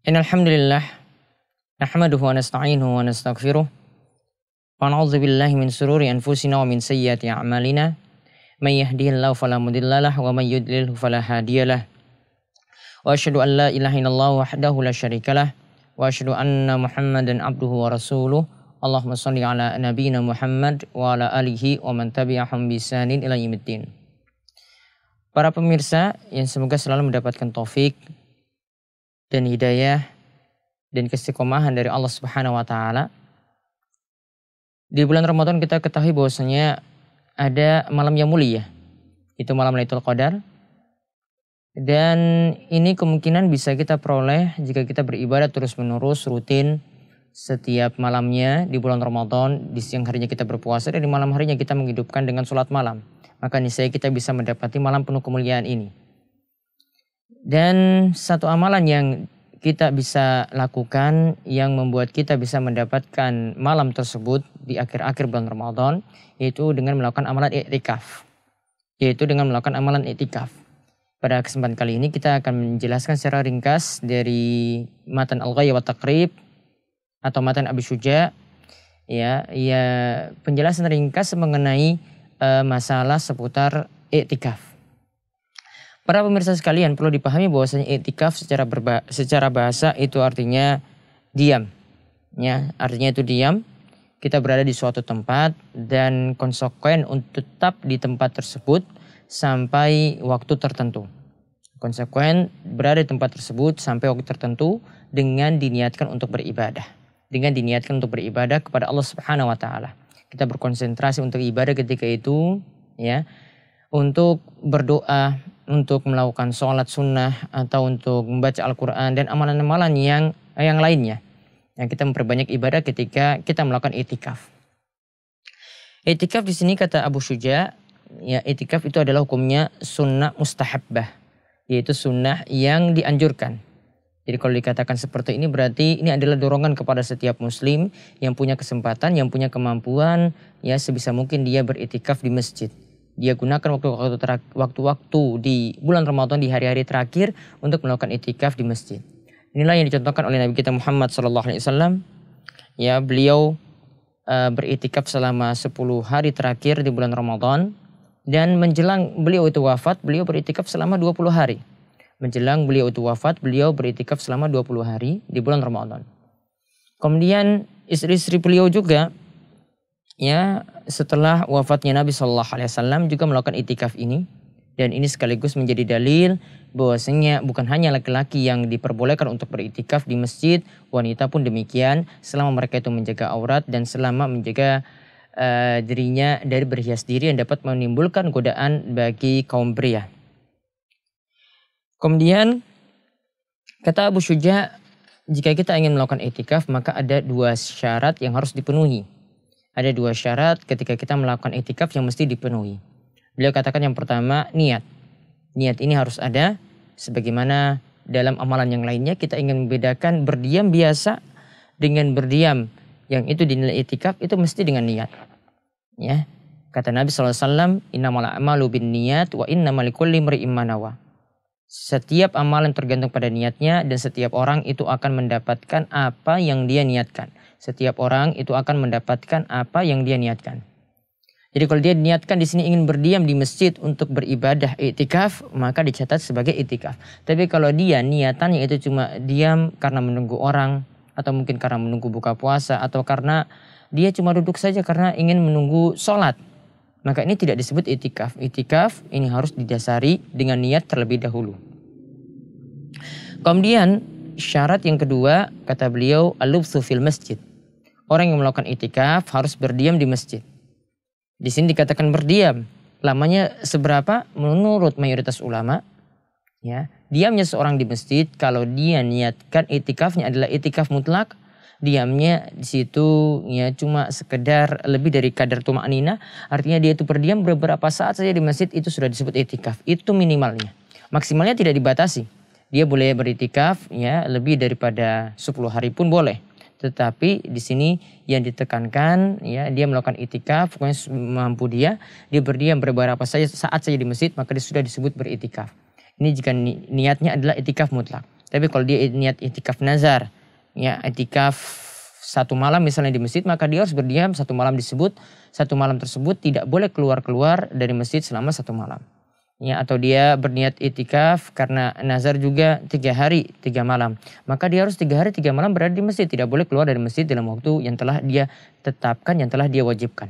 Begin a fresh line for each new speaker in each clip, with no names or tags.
Innal hamdalillah nahmaduhu wa nasta'inuhu wa nastaghfiruh wa na'udzu billahi min shururi anfusina wa min sayyiati a'malina may yahdihillahu fala mudhillalah wa may yudlilhu fala hadiyalah wa asyhadu an la ilaha illallah wahdahu la syarikalah wa asyhadu anna Muhammadan abduhu wa rasuluh. Allahumma shalli ala nabiyyina Muhammad wa ala alihi wa man tabi'ahum bi ihsanin ila yaumiddin. Para pemirsa yang semoga selalu mendapatkan taufik dan hidayah dan keistiqomahan dari Allah Subhanahu wa taala. Di bulan Ramadan kita ketahui bahwasanya ada malam yang mulia. Itu malam Lailatul Qadar. Dan ini kemungkinan bisa kita peroleh jika kita beribadah terus-menerus rutin setiap malamnya di bulan Ramadan. Di siang harinya kita berpuasa dan di malam harinya kita menghidupkan dengan sholat malam. Maka niscaya kita bisa mendapati malam penuh kemuliaan ini. Dan satu amalan yang kita bisa lakukan yang membuat kita bisa mendapatkan malam tersebut di akhir-akhir bulan Ramadan, yaitu dengan melakukan amalan i'tikaf. Pada kesempatan kali ini kita akan menjelaskan secara ringkas dari matan Al-Ghaya wa Taqrib atau matan Abi Syuja, ya penjelasan ringkas mengenai masalah seputar i'tikaf. Para pemirsa sekalian, perlu dipahami bahwasanya i'tikaf secara bahasa itu artinya diam. Ya, artinya itu diam. Kita berada di suatu tempat dan konsekuen untuk tetap di tempat tersebut sampai waktu tertentu. Konsekuen berada di tempat tersebut sampai waktu tertentu dengan diniatkan untuk beribadah. Kepada Allah Subhanahu wa taala. Kita berkonsentrasi untuk ibadah ketika itu, ya. Untuk berdoa, untuk melakukan sholat sunnah atau untuk membaca Al-Quran dan amalan-amalan yang lainnya. Yang kita memperbanyak ibadah ketika kita melakukan i'tikaf. I'tikaf di sini kata Abu Syuja, ya i'tikaf itu adalah hukumnya sunnah mustahabbah, yaitu sunnah yang dianjurkan. Jadi kalau dikatakan seperti ini berarti ini adalah dorongan kepada setiap muslim yang punya kesempatan, yang punya kemampuan, ya sebisa mungkin dia beri'tikaf di masjid. Dia gunakan waktu-waktu di bulan Ramadan di hari-hari terakhir untuk melakukan i'tikaf di masjid. Inilah yang dicontohkan oleh Nabi kita Muhammad SAW. Ya, beliau beri'tikaf selama 10 hari terakhir di bulan Ramadan. Dan menjelang beliau itu wafat, beliau beri'tikaf selama 20 hari. Beliau beri'tikaf selama 20 hari di bulan Ramadan. Kemudian istri-istri beliau juga, ya setelah wafatnya Nabi SAW juga melakukan i'tikaf ini. Dan ini sekaligus menjadi dalil bahwasanya bukan hanya laki-laki yang diperbolehkan untuk beri'tikaf di masjid, wanita pun demikian selama mereka itu menjaga aurat dan selama menjaga dirinya dari berhias diri yang dapat menimbulkan godaan bagi kaum pria. Kemudian kata Abu Syuja, jika kita ingin melakukan i'tikaf maka ada 2 syarat yang harus dipenuhi. Ada 2 syarat ketika kita melakukan i'tikaf yang mesti dipenuhi. Beliau katakan yang pertama, niat. Niat ini harus ada, sebagaimana dalam amalan yang lainnya kita ingin membedakan berdiam biasa dengan berdiam yang itu dinilai i'tikaf itu mesti dengan niat. Ya, kata Nabi SAW, innamal a'malu binniyat wa innamal likulli imri'in ma nawa. Setiap amalan tergantung pada niatnya dan setiap orang itu akan mendapatkan apa yang dia niatkan. Jadi kalau dia niatkan di sini ingin berdiam di masjid untuk beribadah i'tikaf, maka dicatat sebagai i'tikaf. Tapi kalau dia niatannya itu cuma diam karena menunggu orang, atau mungkin karena menunggu buka puasa, atau karena dia cuma duduk saja karena ingin menunggu sholat, maka ini tidak disebut i'tikaf. I'tikaf ini harus didasari dengan niat terlebih dahulu. Kemudian syarat yang kedua kata beliau al-lubthu fil masjid. Orang yang melakukan i'tikaf harus berdiam di masjid. Di sini dikatakan berdiam. Lamanya seberapa? Menurut mayoritas ulama, ya, diamnya seorang di masjid kalau dia niatkan i'tikafnya adalah i'tikaf mutlak, diamnya di situ ya cuma sekedar lebih dari kadar tuma'nina, artinya dia itu berdiam beberapa saat saja di masjid itu sudah disebut i'tikaf. Itu minimalnya. Maksimalnya tidak dibatasi. Dia boleh beri'tikaf ya lebih daripada 10 hari pun boleh. Tetapi di sini yang ditekankan ya dia melakukan i'tikaf pokoknya mampu dia berdiam beberapa saat saja di masjid, maka dia sudah disebut beri'tikaf. Ini jika niatnya adalah i'tikaf mutlak. Tapi kalau dia niat itikaf nazar, ya itikaf 1 malam misalnya di masjid, maka dia harus berdiam 1 malam satu malam tersebut tidak boleh keluar dari masjid selama 1 malam. Ya, atau dia berniat itikaf karena nazar juga 3 hari 3 malam, maka dia harus 3 hari 3 malam berada di masjid, tidak boleh keluar dari masjid dalam waktu yang telah dia tetapkan, yang telah dia wajibkan.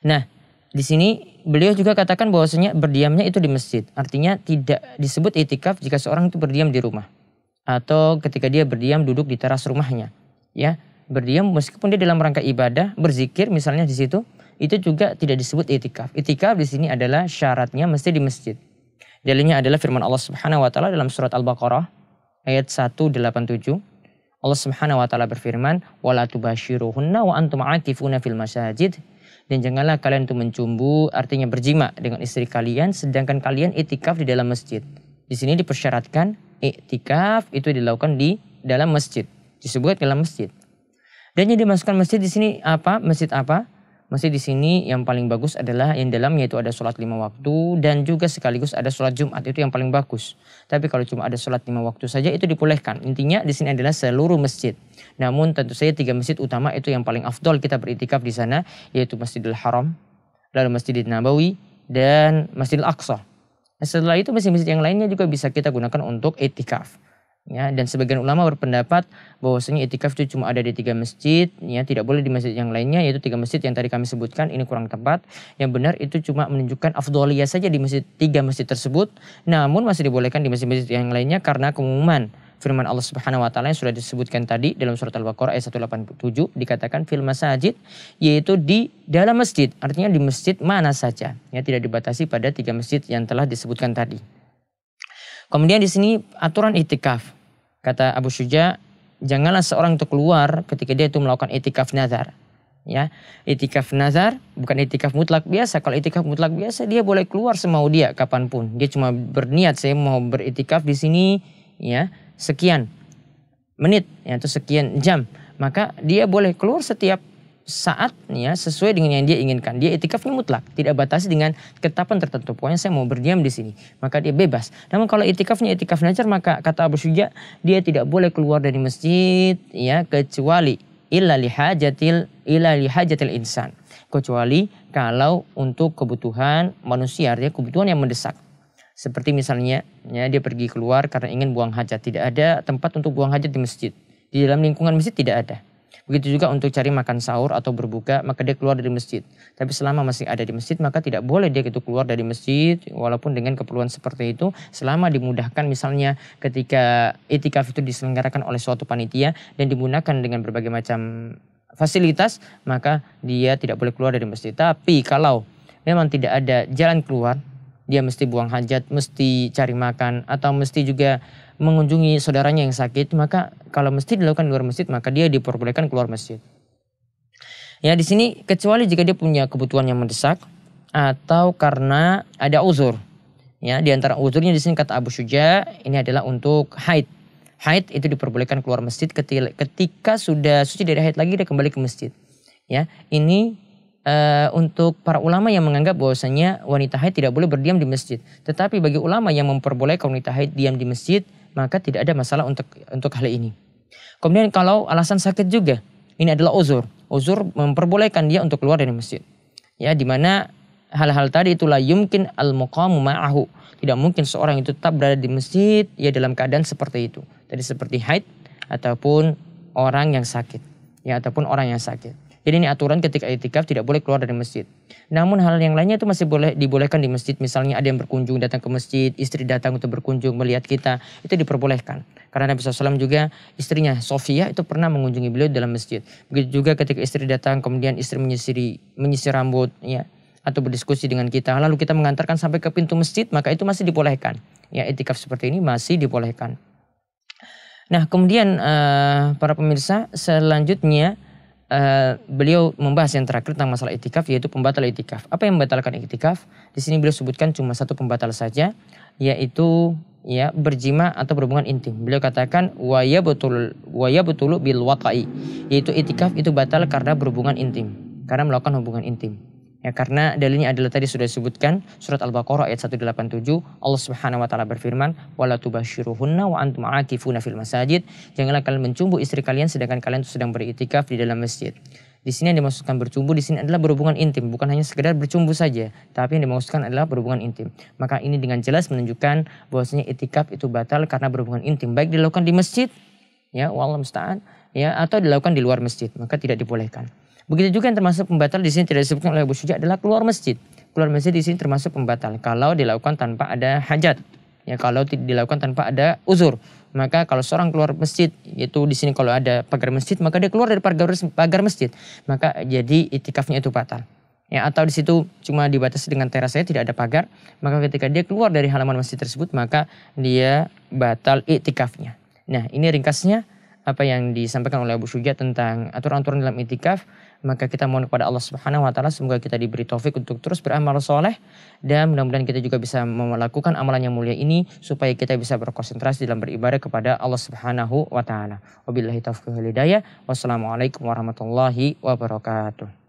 Nah, di sini beliau juga katakan bahwasanya berdiamnya itu di masjid, artinya tidak disebut itikaf jika seorang itu berdiam di rumah atau ketika dia berdiam duduk di teras rumahnya, ya berdiam meskipun dia dalam rangka ibadah berzikir misalnya di situ. Itu juga tidak disebut itikaf. Itikaf di sini adalah syaratnya mesti di masjid. Dalilnya adalah firman Allah Subhanahu wa taala dalam surat Al-Baqarah ayat 187. Allah Subhanahu wa taala berfirman, "Wala tubasyiruhunna wa antum aakifuna fil masajid." Dan janganlah kalian itu mencumbu, artinya berjima dengan istri kalian sedangkan kalian itikaf di dalam masjid. Di sini dipersyaratkan itikaf itu dilakukan di dalam masjid. Disebut dalam masjid. Dan yang dimasukkan masjid di sini apa? Masjid apa? Masjid di sini yang paling bagus adalah yang dalamnya itu ada sholat 5 waktu dan juga sekaligus ada sholat Jumat, itu yang paling bagus. Tapi kalau cuma ada sholat 5 waktu saja itu dibolehkan. Intinya di sini adalah seluruh masjid. Namun tentu saja 3 masjid utama itu yang paling afdol kita beritikaf di sana, yaitu Masjidil Haram, lalu Masjidil Nabawi dan Masjidil Aqsa. Setelah itu masjid-masjid yang lainnya juga bisa kita gunakan untuk itikaf. Ya, dan sebagian ulama berpendapat bahwasanya itikaf itu cuma ada di 3 masjid, ya tidak boleh di masjid yang lainnya, yaitu 3 masjid yang tadi kami sebutkan. Ini kurang tepat. Yang benar itu cuma menunjukkan afdholiyah saja di 3 masjid tersebut, namun masih dibolehkan di masjid-masjid yang lainnya karena keumuman firman Allah Subhanahu wa taala yang sudah disebutkan tadi dalam surat Al-Baqarah ayat 187 dikatakan fil masajid, yaitu di dalam masjid, artinya di masjid mana saja, ya tidak dibatasi pada 3 masjid yang telah disebutkan tadi. Kemudian di sini aturan itikaf. Kata Abu Syuja, janganlah seorang itu keluar ketika dia itu melakukan itikaf nazar. Ya, itikaf nazar bukan itikaf mutlak biasa. Kalau itikaf mutlak biasa dia boleh keluar semau dia kapanpun. Dia cuma berniat saya mau beritikaf di sini ya sekian menit ya atau sekian jam, maka dia boleh keluar setiap saat ya sesuai dengan yang dia inginkan. Dia itikafnya mutlak, tidak batasi dengan ketetapan tertentu. Pokoknya saya mau berdiam di sini, maka dia bebas. Namun kalau itikafnya itikaf nazar, maka kata Abu Syuja dia tidak boleh keluar dari masjid ya kecuali illa lihajatil insan. Kecuali kalau untuk kebutuhan manusia, artinya kebutuhan yang mendesak. Seperti misalnya ya dia pergi keluar karena ingin buang hajat, tidak ada tempat untuk buang hajat di masjid. Di dalam lingkungan masjid tidak ada. Begitu juga untuk cari makan sahur atau berbuka, maka dia keluar dari masjid. Tapi selama masih ada di masjid, maka tidak boleh dia itu keluar dari masjid, walaupun dengan keperluan seperti itu, selama dimudahkan misalnya ketika itikaf itu diselenggarakan oleh suatu panitia dan dimudahkan dengan berbagai macam fasilitas, maka dia tidak boleh keluar dari masjid. Tapi kalau memang tidak ada jalan keluar, dia mesti buang hajat, mesti cari makan, atau mesti juga mengunjungi saudaranya yang sakit, maka kalau mesti dilakukan di luar masjid, maka dia diperbolehkan keluar masjid. Ya di sini kecuali jika dia punya kebutuhan yang mendesak atau karena ada uzur. Ya di antara uzurnya di sini kata Abu Syuja ini adalah untuk haid. Haid itu diperbolehkan keluar masjid ketika sudah suci dari haid lagi dia kembali ke masjid. Ya ini untuk para ulama yang menganggap bahwasanya wanita haid tidak boleh berdiam di masjid. Tetapi bagi ulama yang memperbolehkan wanita haid diam di masjid, maka tidak ada masalah untuk hal ini. Kemudian kalau alasan sakit juga, ini adalah uzur. Uzur memperbolehkan dia untuk keluar dari masjid. Ya, di mana hal-hal tadi itulah yumkin al-muqamu ma'ahu. Tidak mungkin seorang itu tetap berada di masjid ya dalam keadaan seperti itu. Tadi seperti haid ataupun orang yang sakit. Ya, ataupun orang yang sakit. Jadi ini aturan ketika itikaf tidak boleh keluar dari masjid. Namun hal yang lainnya itu masih boleh dibolehkan di masjid. Misalnya ada yang berkunjung datang ke masjid, istri datang untuk berkunjung melihat kita, itu diperbolehkan. Karena Nabi SAW juga istrinya Sofia itu pernah mengunjungi beliau dalam masjid. Begitu juga ketika istri datang kemudian istri menyisir rambut ya atau berdiskusi dengan kita, lalu kita mengantarkan sampai ke pintu masjid, maka itu masih dibolehkan. Ya itikaf seperti ini masih dibolehkan. Nah kemudian para pemirsa selanjutnya beliau membahas yang terakhir tentang masalah itikaf, yaitu pembatal itikaf. Apa yang membatalkan itikaf? Di sini beliau sebutkan cuma satu pembatal saja, yaitu ya berjima atau berhubungan intim. Beliau katakan wa yabtulu bil wata'i, yaitu itikaf itu batal karena berhubungan intim, karena melakukan hubungan intim. Ya, karena dalilnya adalah tadi sudah disebutkan surat Al-Baqarah ayat 187, Allah Subhanahu wa taala berfirman, "Wala tubasyiruhunna wa antum aakifuna fil masajid." Janganlah kalian mencumbu istri kalian sedangkan kalian sedang beriktikaf di dalam masjid. Di sini yang dimaksudkan bercumbu di sini adalah berhubungan intim, bukan hanya sekedar bercumbu saja, tapi yang dimaksudkan adalah berhubungan intim. Maka ini dengan jelas menunjukkan bahwasanya itikaf itu batal karena berhubungan intim, baik dilakukan di masjid, ya, wallahu musta'an, ya, atau dilakukan di luar masjid, maka tidak dibolehkan. Begitu juga yang termasuk pembatal di sini tidak disebutkan oleh Abu Syuja adalah keluar masjid. Keluar masjid di sini termasuk pembatal kalau dilakukan tanpa ada hajat. Ya, kalau dilakukan tanpa ada uzur. Maka kalau seorang keluar masjid, yaitu di sini kalau ada pagar masjid, maka dia keluar dari pagar masjid. Maka jadi itikafnya itu batal. Ya, atau di situ cuma dibatasi dengan terasnya tidak ada pagar, maka ketika dia keluar dari halaman masjid tersebut, maka dia batal itikafnya. Nah, ini ringkasnya apa yang disampaikan oleh Abu Syuja tentang aturan-aturan dalam itikaf. Maka kita mohon kepada Allah Subhanahu wa taala semoga kita diberi taufik untuk terus beramal soleh, dan mudah-mudahan kita juga bisa melakukan amalan yang mulia ini supaya kita bisa berkonsentrasi dalam beribadah kepada Allah Subhanahu wa taala. Wabillahi taufiq wal hidayah. Wassalamualaikum warahmatullahi wabarakatuh.